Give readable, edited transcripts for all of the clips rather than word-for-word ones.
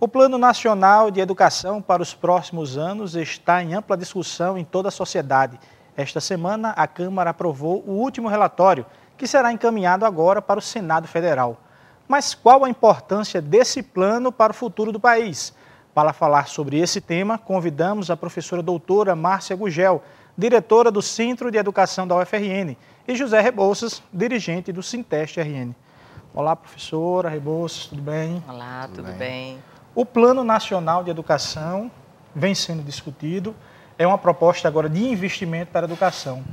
O Plano Nacional de Educação para os próximos anos está em ampla discussão em toda a sociedade. Esta semana, a Câmara aprovou o último relatório, que será encaminhado agora para o Senado Federal. Mas qual a importância desse plano para o futuro do país? Para falar sobre esse tema, convidamos a professora doutora Márcia Gugel, diretora do Centro de Educação da UFRN, e José Rebouças, dirigente do Sinteste-RN. Olá, professora Rebouças, tudo bem? Olá, tudo bem. O Plano Nacional de Educação vem sendo discutido, é uma proposta agora de investimento para a educação.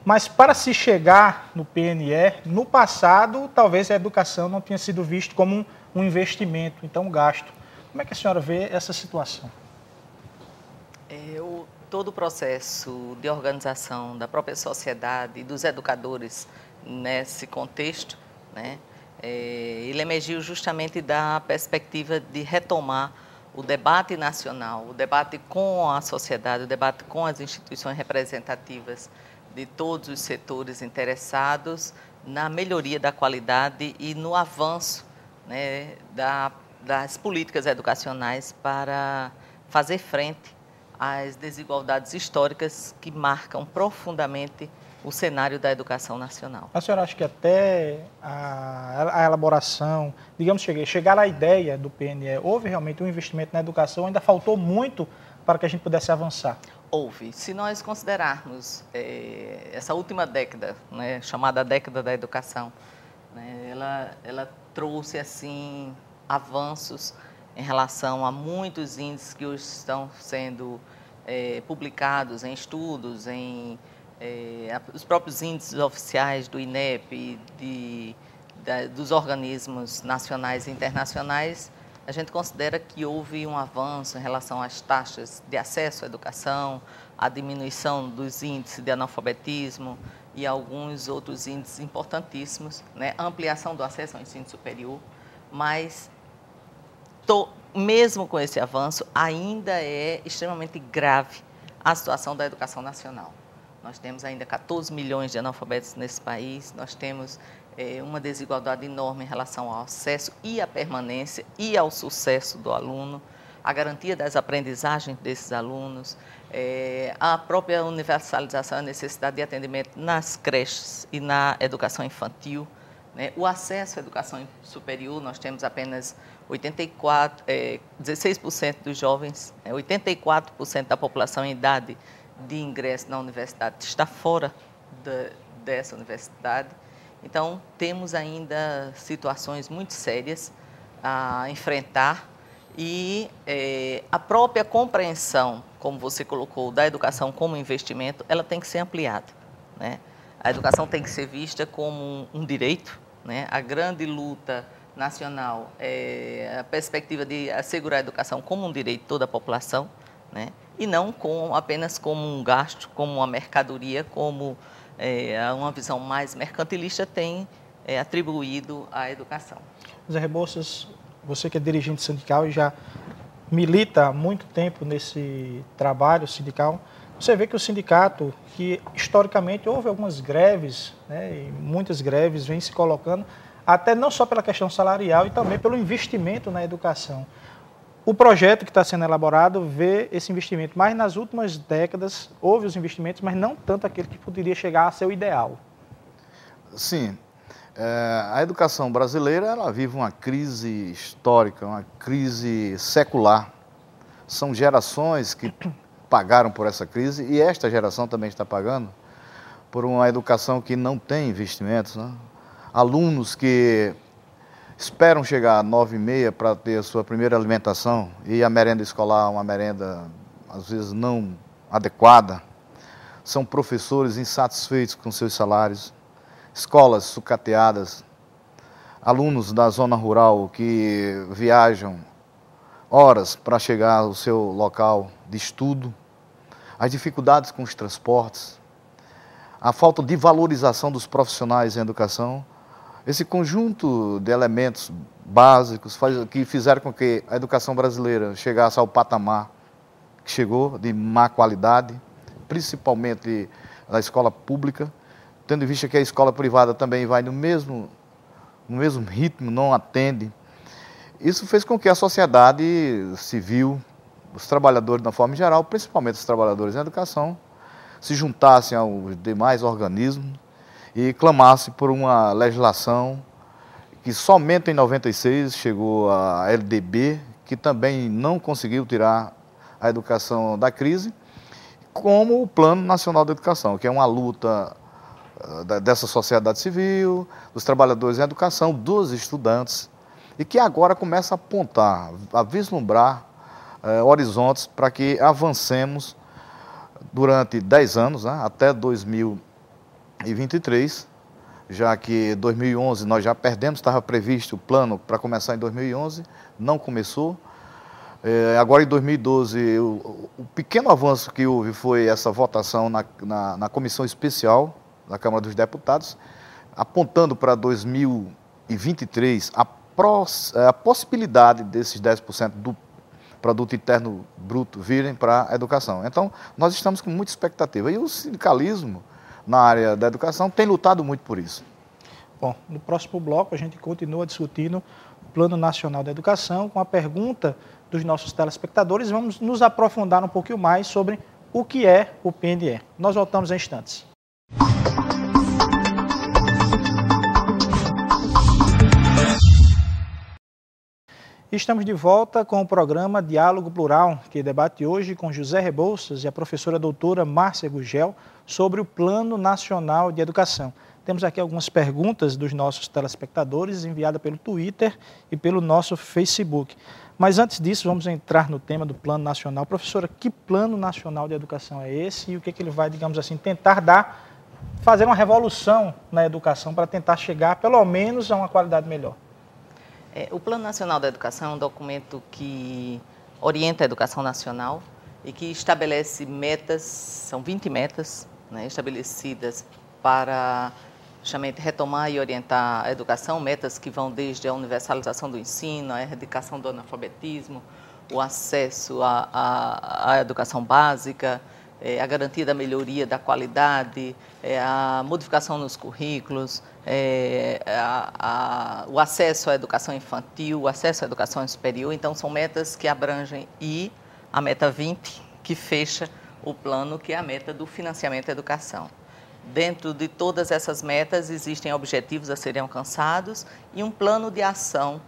Mas para se chegar no PNE, no passado, talvez a educação não tenha sido vista como um investimento, então um gasto. Como é que a senhora vê essa situação? Todo o processo de organização da própria sociedade e dos educadores nesse contexto, né, ele emergiu justamente da perspectiva de retomar o debate nacional, o debate com a sociedade, o debate com as instituições representativas de todos os setores interessados na melhoria da qualidade e no avanço, né, das políticas educacionais para fazer frente às desigualdades históricas que marcam profundamente o cenário da educação nacional. A senhora acha que até a elaboração, digamos, chegar à ideia do PNE, houve realmente um investimento na educação, ainda faltou muito para que a gente pudesse avançar? Houve. Se nós considerarmos essa última década, né, chamada década da educação, né, ela trouxe assim avanços em relação a muitos índices que hoje estão sendo publicados em estudos, os próprios índices oficiais do INEP, dos organismos nacionais e internacionais. A gente considera que houve um avanço em relação às taxas de acesso à educação, a diminuição dos índices de analfabetismo e alguns outros índices importantíssimos, né? A ampliação do acesso ao ensino superior, mas mesmo com esse avanço, ainda é extremamente grave a situação da educação nacional. Nós temos ainda 14 milhões de analfabetos nesse país, nós temos uma desigualdade enorme em relação ao acesso e à permanência e ao sucesso do aluno, a garantia das aprendizagens desses alunos, a própria universalização, a necessidade de atendimento nas creches e na educação infantil, né? O acesso à educação superior, nós temos apenas 16% dos jovens, 84% da população em idade de ingresso na universidade está fora dessa universidade. Então, temos ainda situações muito sérias a enfrentar e a própria compreensão, como você colocou, da educação como investimento, ela tem que ser ampliada, né? A educação tem que ser vista como um direito, né? A grande luta nacional é a perspectiva de assegurar a educação como um direito de toda a população, né? E não apenas como um gasto, como uma mercadoria, como uma visão mais mercantilista tem atribuído à educação. José Rebouças, você que é dirigente sindical e já milita há muito tempo nesse trabalho sindical, você vê que o sindicato, que historicamente houve algumas greves, né, e muitas greves vêm se colocando, até não só pela questão salarial e também pelo investimento na educação. O projeto que está sendo elaborado vê esse investimento, mas nas últimas décadas houve os investimentos, mas não tanto aquele que poderia chegar a ser o ideal. Sim, a educação brasileira ela vive uma crise histórica, uma crise secular. São gerações que pagaram por essa crise e esta geração também está pagando por uma educação que não tem investimentos, né? Alunos que esperam chegar às 9h30 para ter a sua primeira alimentação e a merenda escolar, uma merenda às vezes não adequada. São professores insatisfeitos com seus salários, escolas sucateadas, alunos da zona rural que viajam horas para chegar ao seu local de estudo, as dificuldades com os transportes, a falta de valorização dos profissionais em educação. Esse conjunto de elementos básicos que fizeram com que a educação brasileira chegasse ao patamar que chegou, de má qualidade, principalmente da escola pública, tendo em vista que a escola privada também vai no mesmo ritmo, não atende. Isso fez com que a sociedade civil, os trabalhadores na forma geral, principalmente os trabalhadores em educação, se juntassem aos demais organismos e clamassem por uma legislação que somente em 96 chegou a LDB, que também não conseguiu tirar a educação da crise, como o Plano Nacional da Educação, que é uma luta dessa sociedade civil, dos trabalhadores em educação, dos estudantes, e que agora começa a apontar, a vislumbrar horizontes para que avancemos durante 10 anos, né, até 2023, já que em 2011 nós já perdemos, estava previsto o plano para começar em 2011, não começou. Agora em 2012, o pequeno avanço que houve foi essa votação na comissão especial da Câmara dos Deputados, apontando para 2023 a possibilidade desses 10% do produto interno bruto virem para a educação. Então, nós estamos com muita expectativa. E o sindicalismo na área da educação tem lutado muito por isso. Bom, no próximo bloco a gente continua discutindo o Plano Nacional da Educação com a pergunta dos nossos telespectadores. Vamos nos aprofundar um pouquinho mais sobre o que é o PNE. Nós voltamos em instantes. Estamos de volta com o programa Diálogo Plural, que debate hoje com José Rebouças e a professora doutora Márcia Gugel sobre o Plano Nacional de Educação. Temos aqui algumas perguntas dos nossos telespectadores, enviadas pelo Twitter e pelo nosso Facebook. Mas antes disso, vamos entrar no tema do Plano Nacional. Professora, que Plano Nacional de Educação é esse e o que ele vai, digamos assim, tentar fazer uma revolução na educação para tentar chegar, pelo menos, a uma qualidade melhor? O Plano Nacional da Educação é um documento que orienta a educação nacional e que estabelece metas, são 20 metas, né, estabelecidas para justamente retomar e orientar a educação, metas que vão desde a universalização do ensino, a erradicação do analfabetismo, o acesso à educação básica, a garantia da melhoria da qualidade, a modificação nos currículos, o acesso à educação infantil, o acesso à educação superior. Então, são metas que abrangem e a meta 20, que fecha o plano, que é a meta do financiamento da educação. Dentro de todas essas metas, existem objetivos a serem alcançados e um plano de ação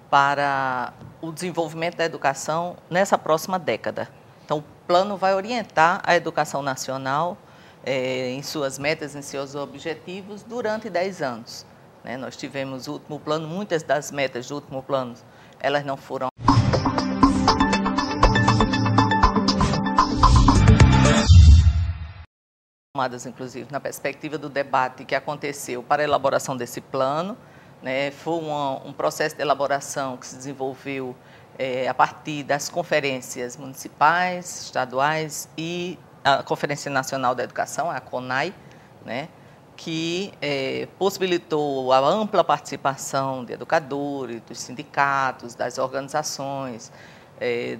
para o desenvolvimento da educação nessa próxima década. Então, o plano vai orientar a educação nacional em suas metas, em seus objetivos, durante 10 anos. Né? Nós tivemos o último plano, muitas das metas do último plano, elas não foram tomadas, inclusive, na perspectiva do debate que aconteceu para a elaboração desse plano. Né? Foi um processo de elaboração que se desenvolveu a partir das conferências municipais, estaduais e a Conferência Nacional da Educação, a CONAE, né, que possibilitou a ampla participação de educadores, dos sindicatos, das organizações,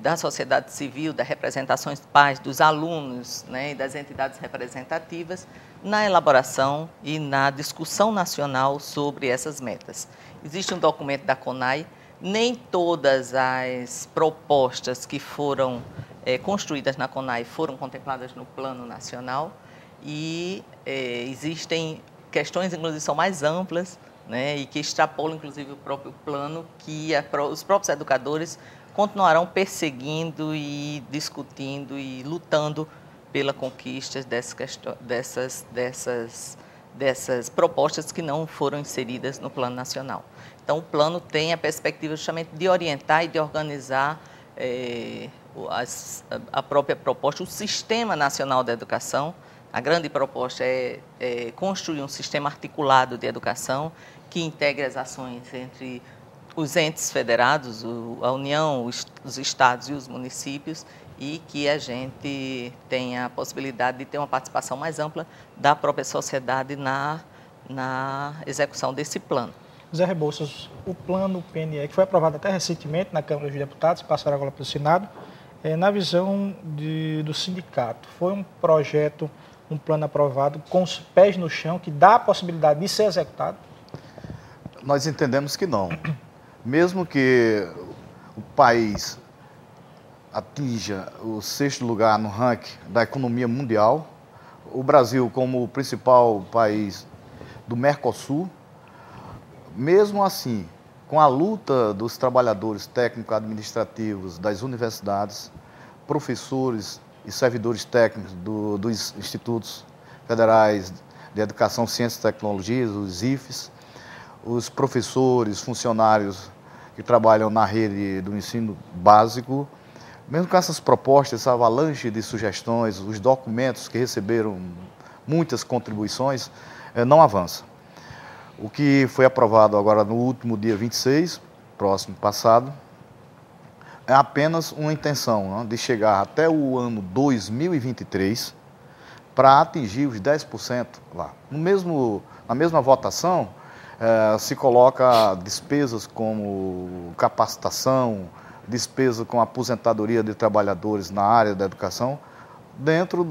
da sociedade civil, das representações de pais, dos alunos, né, e das entidades representativas na elaboração e na discussão nacional sobre essas metas. Existe um documento da CONAE. Nem todas as propostas que foram construídas na CONAE foram contempladas no Plano Nacional e existem questões, inclusive, são mais amplas, né, e que extrapolam, inclusive, o próprio plano, que os próprios educadores continuarão perseguindo e discutindo e lutando pela conquista dessas propostas que não foram inseridas no Plano Nacional. Então, o plano tem a perspectiva justamente de orientar e de organizar a própria proposta, o Sistema Nacional da Educação. A grande proposta é construir um sistema articulado de educação que integre as ações entre os entes federados, a União, os estados e os municípios, e que a gente tenha a possibilidade de ter uma participação mais ampla da própria sociedade na execução desse plano. Zé Rebouças, o plano PNE, que foi aprovado até recentemente na Câmara dos Deputados, passaram agora para o Senado, na visão do sindicato, foi um projeto, um plano aprovado com os pés no chão, que dá a possibilidade de ser executado? Nós entendemos que não. Mesmo que o país atinja o 6º lugar no ranking da economia mundial, o Brasil como o principal país do Mercosul, mesmo assim, com a luta dos trabalhadores técnico-administrativos das universidades, professores e servidores técnicos dos institutos federais de educação, ciências e tecnologias, os IFES, os professores, funcionários que trabalham na rede do ensino básico, mesmo com essas propostas, essa avalanche de sugestões, os documentos que receberam muitas contribuições, não avança. O que foi aprovado agora no último dia 26, próximo passado, é apenas uma intenção de chegar até o ano 2023 para atingir os 10% lá. Na mesma votação, se coloca despesas como capacitação, despesa com aposentadoria de trabalhadores na área da educação, dentro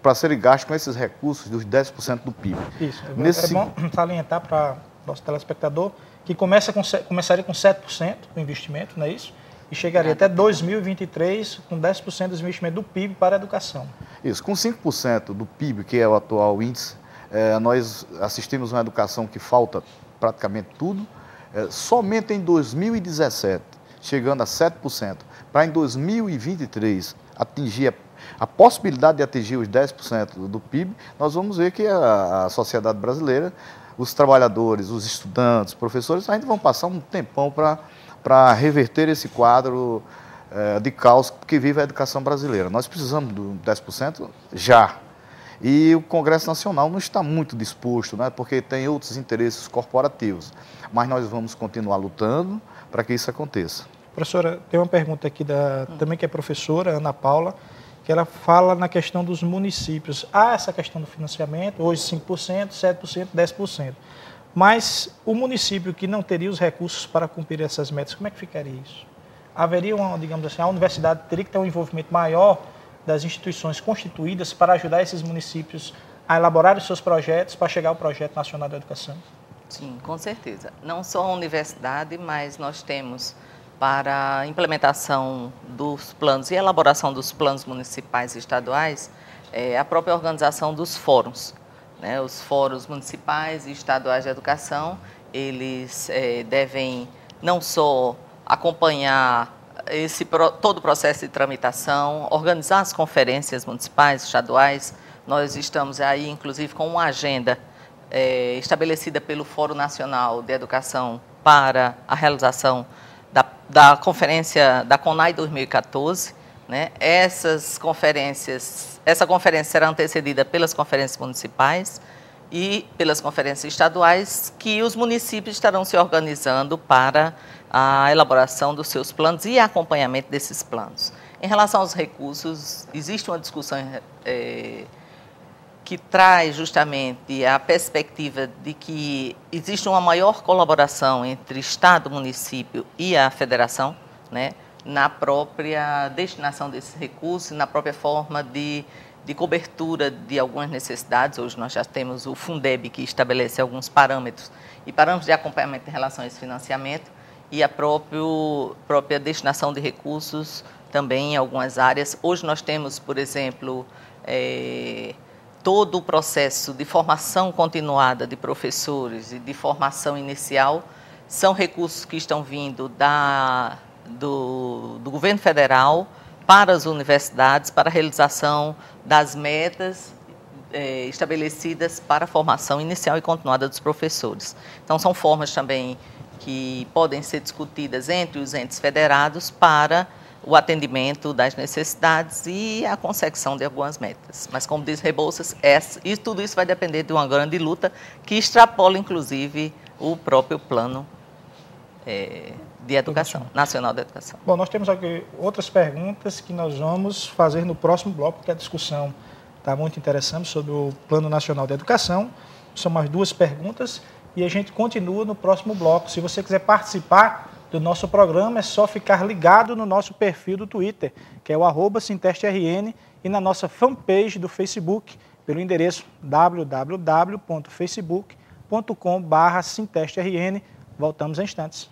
para serem gastos com esses recursos dos 10% do PIB. Isso, é bom salientar para o nosso telespectador que começaria com 7% do investimento, não é isso? E chegaria até 2023 com 10% do investimento do PIB para a educação. Isso, com 5% do PIB, que é o atual índice, nós assistimos uma educação que falta praticamente tudo, somente em 2017, chegando a 7%, para em 2023 atingir a possibilidade de atingir os 10% do PIB, nós vamos ver que a sociedade brasileira, os trabalhadores, os estudantes, os professores, ainda vão passar um tempão para reverter esse quadro de caos que vive a educação brasileira. Nós precisamos do 10% já. E o Congresso Nacional não está muito disposto, né, porque tem outros interesses corporativos. Mas nós vamos continuar lutando para que isso aconteça. Professora, tem uma pergunta aqui também que é professora, Ana Paula, que ela fala na questão dos municípios. Há essa questão do financiamento, hoje 5%, 7%, 10%. Mas o município que não teria os recursos para cumprir essas metas, como é que ficaria isso? Haveria digamos assim, a universidade teria que ter um envolvimento maior das instituições constituídas para ajudar esses municípios a elaborar os seus projetos para chegar ao Projeto Nacional da Educação? Sim, com certeza. Não só a universidade, mas nós temos para a implementação dos planos e elaboração dos planos municipais e estaduais, a própria organização dos fóruns. Né? Os fóruns municipais e estaduais de educação, eles devem não só acompanhar todo o processo de tramitação, organizar as conferências municipais, estaduais. Nós estamos aí, inclusive, com uma agenda estabelecida pelo Fórum Nacional de Educação para a realização da conferência da CONAI 2014. Né? Essa conferência será antecedida pelas conferências municipais e pelas conferências estaduais, que os municípios estarão se organizando para a elaboração dos seus planos e acompanhamento desses planos. Em relação aos recursos, existe uma discussão que traz justamente a perspectiva de que existe uma maior colaboração entre Estado, município e a federação, né, na própria destinação desses recursos, na própria forma de cobertura de algumas necessidades. Hoje nós já temos o Fundeb, que estabelece alguns parâmetros de acompanhamento em relação a esse financiamento, e a própria destinação de recursos também em algumas áreas. Hoje nós temos, por exemplo, todo o processo de formação continuada de professores e de formação inicial são recursos que estão vindo do governo federal para as universidades, para a realização das metas estabelecidas para a formação inicial e continuada dos professores. Então, são formas também que podem ser discutidas entre os entes federados para o atendimento das necessidades e a consecução de algumas metas. Mas, como diz Rebouças, tudo isso vai depender de uma grande luta que extrapola, inclusive, o próprio plano de educação, nacional da educação. Bom, nós temos aqui outras perguntas que nós vamos fazer no próximo bloco, porque a discussão está muito interessante sobre o Plano Nacional da Educação. São mais duas perguntas e a gente continua no próximo bloco. Se você quiser participar do nosso programa, é só ficar ligado no nosso perfil do Twitter, que é o @SintesteRN, e na nossa fanpage do Facebook, pelo endereço www.facebook.com/SintesteRN. Voltamos em instantes.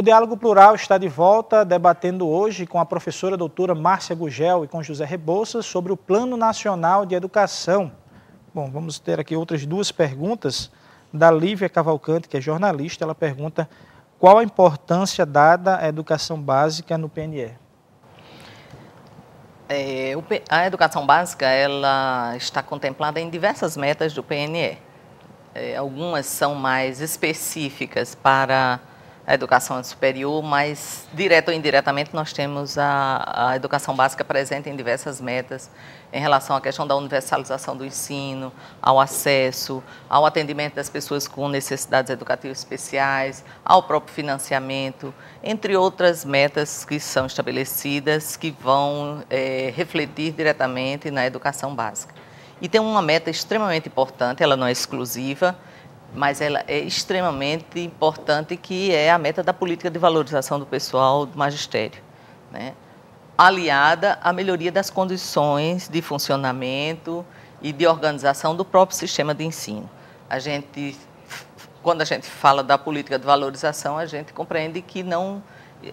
O Diálogo Plural está de volta, debatendo hoje com a professora doutora Márcia Gugel e com José Rebouças sobre o Plano Nacional de Educação. Bom, vamos ter aqui outras duas perguntas da Lívia Cavalcante, que é jornalista. Ela pergunta qual a importância dada à educação básica no PNE. A educação básica ela está contemplada em diversas metas do PNE. Algumas são mais específicas para a educação superior, mas direto ou indiretamente nós temos a educação básica presente em diversas metas em relação à questão da universalização do ensino, ao acesso, ao atendimento das pessoas com necessidades educativas especiais, ao próprio financiamento, entre outras metas que são estabelecidas que vão refletir diretamente na educação básica. E tem uma meta extremamente importante, ela não é exclusiva, mas ela é extremamente importante, que é a meta da política de valorização do pessoal do magistério, né? Aliada à melhoria das condições de funcionamento e de organização do próprio sistema de ensino. Quando a gente fala da política de valorização, a gente compreende que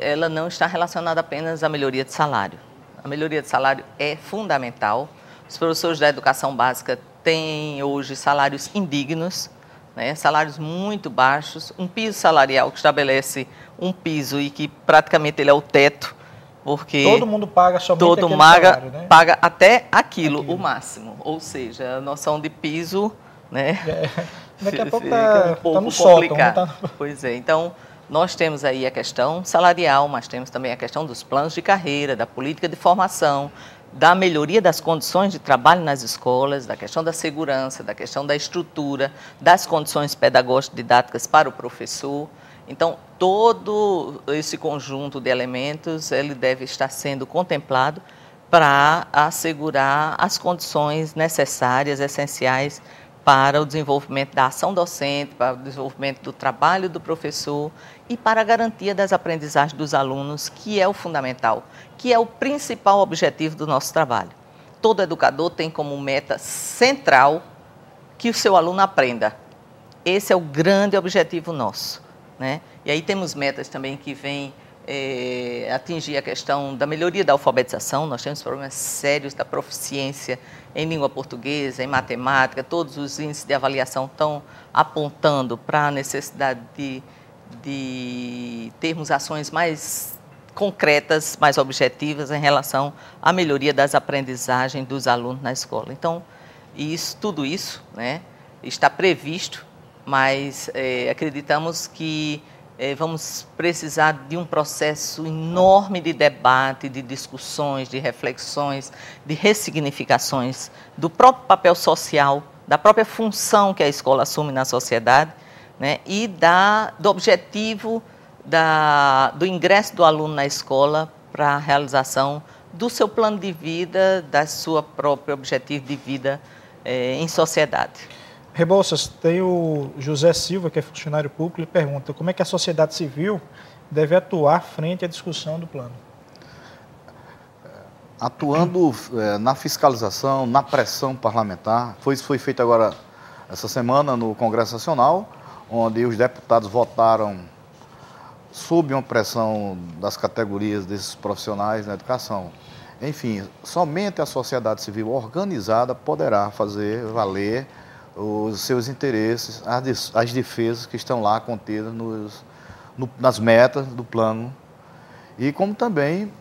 ela não está relacionada apenas à melhoria de salário. A melhoria de salário é fundamental. Os professores da educação básica têm hoje salários indignos, né, salários muito baixos, um piso salarial que estabelece um piso e que praticamente ele é o teto, porque todo mundo paga somente aquele salário, né? Paga até aquilo, o máximo, ou seja, a noção de piso, né? Daqui a pouco fica um pouco no complicado. Sótão, Pois é, então nós temos aí a questão salarial, mas temos também a questão dos planos de carreira, da política de formação, da melhoria das condições de trabalho nas escolas, da questão da segurança, da questão da estrutura, das condições pedagógicas didáticas para o professor. Então, todo esse conjunto de elementos, ele deve estar sendo contemplado para assegurar as condições necessárias, essenciais para o desenvolvimento da ação docente, para o desenvolvimento do trabalho do professor e para a garantia das aprendizagens dos alunos, que é o fundamental, que é o principal objetivo do nosso trabalho. Todo educador tem como meta central que o seu aluno aprenda. Esse é o grande objetivo nosso, né? E aí temos metas também que vêm atingir a questão da melhoria da alfabetização. Nós temos problemas sérios da proficiência em língua portuguesa, em matemática. Todos os índices de avaliação estão apontando para a necessidade de termos ações mais concretas, mais objetivas em relação à melhoria das aprendizagens dos alunos na escola. Então, tudo isso, né, está previsto, mas acreditamos que vamos precisar de um processo enorme de debate, de discussões, de reflexões, de ressignificações do próprio papel social, da própria função que a escola assume na sociedade, né, e do objetivo do ingresso do aluno na escola para a realização do seu plano de vida, da sua própria objetivo de vida em sociedade. Rebouças, tem o José Silva, que é funcionário público, ele pergunta como é que a sociedade civil deve atuar frente à discussão do plano. Atuando na fiscalização, na pressão parlamentar. Isso foi feito agora, essa semana, no Congresso Nacional, onde os deputados votaram sob uma pressão das categorias desses profissionais na educação. Enfim, somente a sociedade civil organizada poderá fazer valer os seus interesses, as defesas que estão lá contidas nas metas do plano, e como também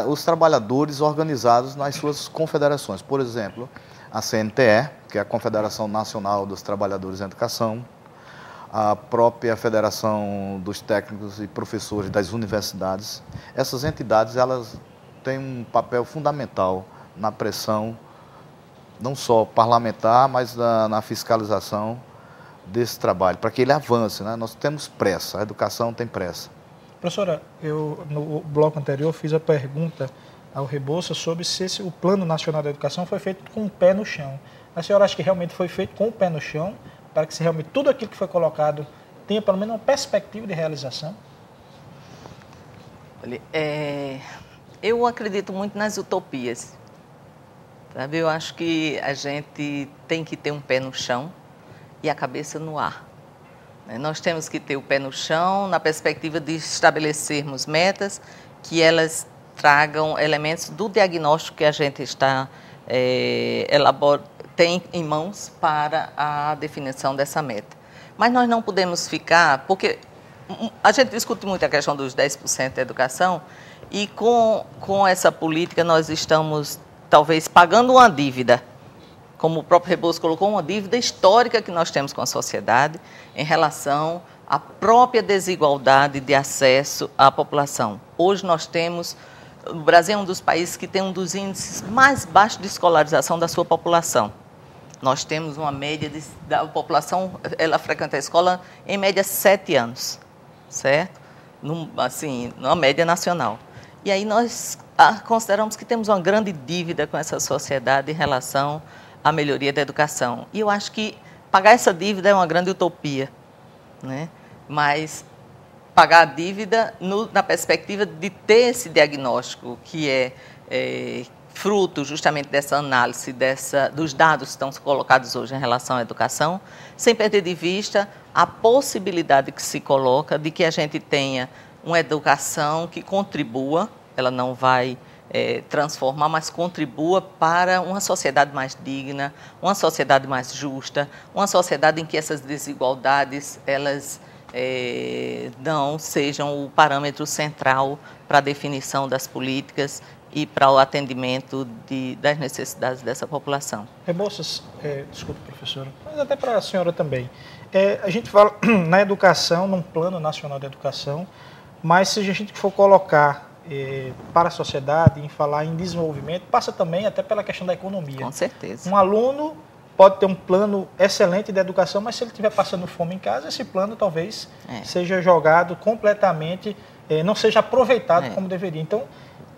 os trabalhadores organizados nas suas confederações. Por exemplo, a CNTE, que é a Confederação Nacional dos Trabalhadores em Educação, a própria Federação dos Técnicos e Professores das Universidades. Essas entidades, elas têm um papel fundamental na pressão, não só parlamentar, mas na fiscalização desse trabalho, para que ele avance, né? Nós temos pressa, a educação tem pressa. Professora, eu no bloco anterior fiz a pergunta ao Rebouças sobre se o Plano Nacional da Educação foi feito com o pé no chão. A senhora acha que realmente foi feito com o pé no chão, para que realmente tudo aquilo que foi colocado tenha pelo menos uma perspectiva de realização? Eu acredito muito nas utopias. Sabe? Eu acho que a gente tem que ter um pé no chão e a cabeça no ar. Nós temos que ter o pé no chão, na perspectiva de estabelecermos metas que elas tragam elementos do diagnóstico que a gente está tem em mãos para a definição dessa meta. Mas nós não podemos ficar, porque a gente discute muito a questão dos 10% da educação e com essa política nós estamos talvez pagando uma dívida, como o próprio Rebouças colocou, uma dívida histórica que nós temos com a sociedade em relação à própria desigualdade de acesso à população. Hoje nós temos, o Brasil é um dos países que tem um dos índices mais baixos de escolarização da sua população. Nós temos uma média da população, ela frequenta a escola em média 7 anos, certo? Assim, numa média nacional. E aí nós consideramos que temos uma grande dívida com essa sociedade em relação à melhoria da educação. E eu acho que pagar essa dívida é uma grande utopia, né? Mas pagar a dívida na perspectiva de ter esse diagnóstico que é fruto justamente dessa análise, dos dados que estão colocados hoje em relação à educação, sem perder de vista a possibilidade que se coloca de que a gente tenha uma educação que contribua, ela não vai transformar, mas contribua para uma sociedade mais digna, uma sociedade mais justa, uma sociedade em que essas desigualdades elas não sejam o parâmetro central para a definição das políticas e para o atendimento das necessidades dessa população. Rebouças, desculpe, professora, mas até para a senhora também. A gente fala na educação, num plano nacional de educação, mas se a gente for colocar para a sociedade, em falar em desenvolvimento, passa também até pela questão da economia. Com certeza. Um aluno pode ter um plano excelente de educação, mas se ele estiver passando fome em casa, esse plano talvez seja jogado completamente, não seja aproveitado como deveria. Então,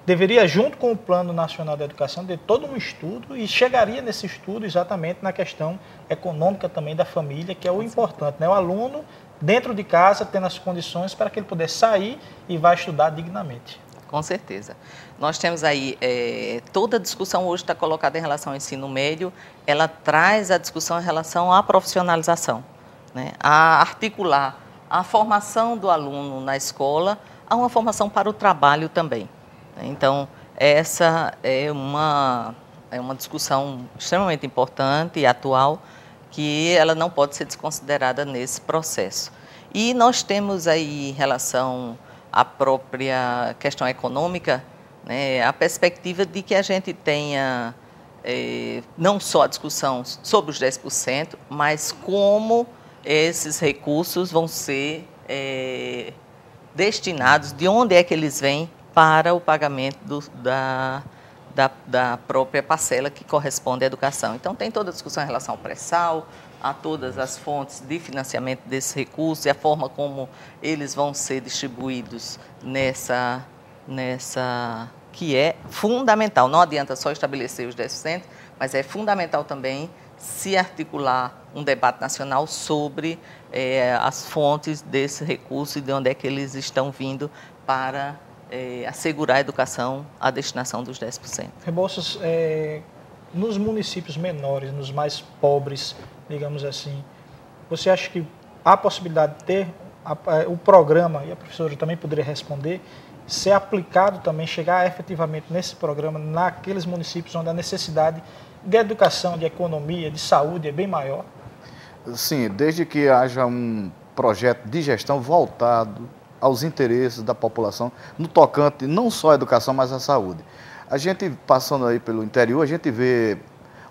deveria, junto com o Plano Nacional de Educação, ter todo um estudo e chegaria nesse estudo exatamente na questão econômica também da família, que é o importante, né? O aluno, dentro de casa, tendo as condições para que ele pudesse sair e vá estudar dignamente. Com certeza. Nós temos aí, toda a discussão hoje está colocada em relação ao ensino médio, ela traz a discussão em relação à profissionalização, né? A articular a formação do aluno na escola a uma formação para o trabalho também. Então, essa é uma discussão extremamente importante e atual, que ela não pode ser desconsiderada nesse processo. E nós temos aí, em relação à própria questão econômica, né, a perspectiva de que a gente tenha não só a discussão sobre os 10%, mas como esses recursos vão ser destinados, de onde é que eles vêm para o pagamento da própria parcela que corresponde à educação. Então, tem toda a discussão em relação ao pré-sal, a todas as fontes de financiamento desses recursos e a forma como eles vão ser distribuídos nessa que é fundamental. Não adianta só estabelecer os 10%, mas é fundamental também se articular um debate nacional sobre as fontes desse recurso e de onde é que eles estão vindo para assegurar a educação, a destinação dos 10%. Rebouças, nos municípios menores, nos mais pobres, digamos assim, você acha que há possibilidade de ter o programa, e a professora também poderia responder, ser aplicado também, chegar efetivamente nesse programa, naqueles municípios onde a necessidade de educação, de economia, de saúde é bem maior? Sim, desde que haja um projeto de gestão voltado aos interesses da população, no tocante não só à educação, mas à saúde. A gente, passando aí pelo interior, a gente vê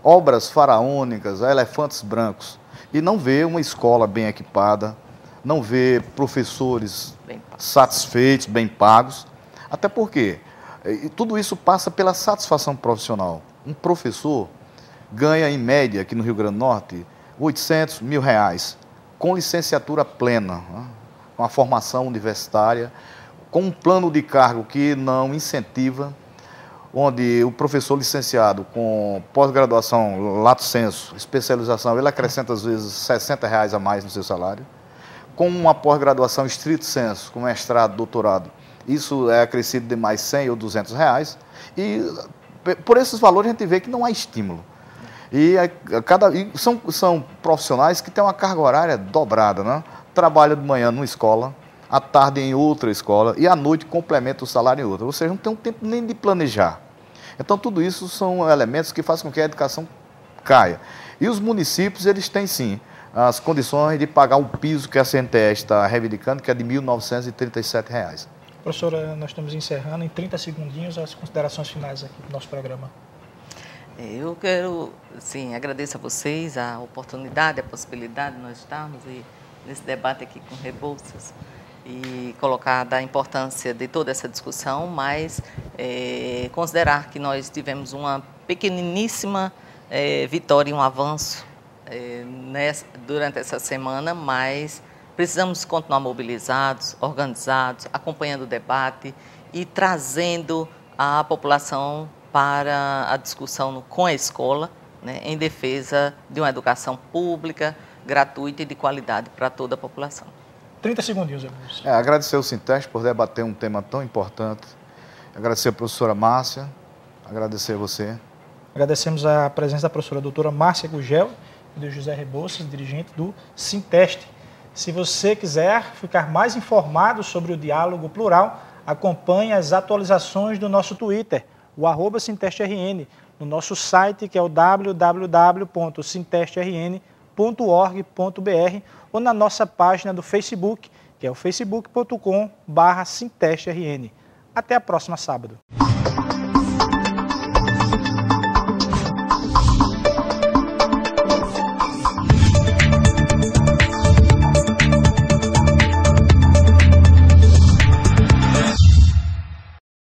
obras faraônicas, elefantes brancos, e não vê uma escola bem equipada, não vê professores satisfeitos, bem pagos, até porque tudo isso passa pela satisfação profissional. Um professor ganha, em média, aqui no Rio Grande do Norte, R$800 mil, com licenciatura plena, com a formação universitária, com um plano de cargo que não incentiva, onde o professor licenciado com pós-graduação, lato sensu, especialização, ele acrescenta às vezes R$60 a mais no seu salário, com uma pós-graduação estrito sensu, com mestrado, doutorado, isso é acrescido de mais R$100 ou R$200, e por esses valores a gente vê que não há estímulo. E são profissionais que têm uma carga horária dobrada, né? trabalha de manhã numa escola, à tarde em outra escola e à noite complementa o salário em outra. Ou seja, não tem um tempo nem de planejar. Então, tudo isso são elementos que fazem com que a educação caia. E os municípios, eles têm sim as condições de pagar o piso que a CNTE está reivindicando, que é de R$ 1.937. Professora, nós estamos encerrando em 30 segundinhos as considerações finais aqui do nosso programa. Eu quero, sim, agradeço a vocês a oportunidade, a possibilidade de nós estarmos nesse debate aqui com Rebouças e colocar da importância de toda essa discussão, mas considerar que nós tivemos uma pequeniníssima vitória e um avanço durante essa semana, mas precisamos continuar mobilizados, organizados, acompanhando o debate e trazendo a população para a discussão com a escola, né, em defesa de uma educação pública, gratuita e de qualidade para toda a população. 30 segundinhos, amigos. Agradecer ao Sinteste por debater um tema tão importante. Agradecer a professora Márcia, agradecer a você. Agradecemos a presença da professora doutora Márcia Gugel e do José Rebouças, dirigente do Sinteste. Se você quiser ficar mais informado sobre o diálogo plural, acompanhe as atualizações do nosso Twitter, o @SintesteRN, no nosso site, que é o www.sintesteRN.org.br, ou na nossa página do Facebook, que é o facebook.com/SintesteRN. Até a próxima sábado.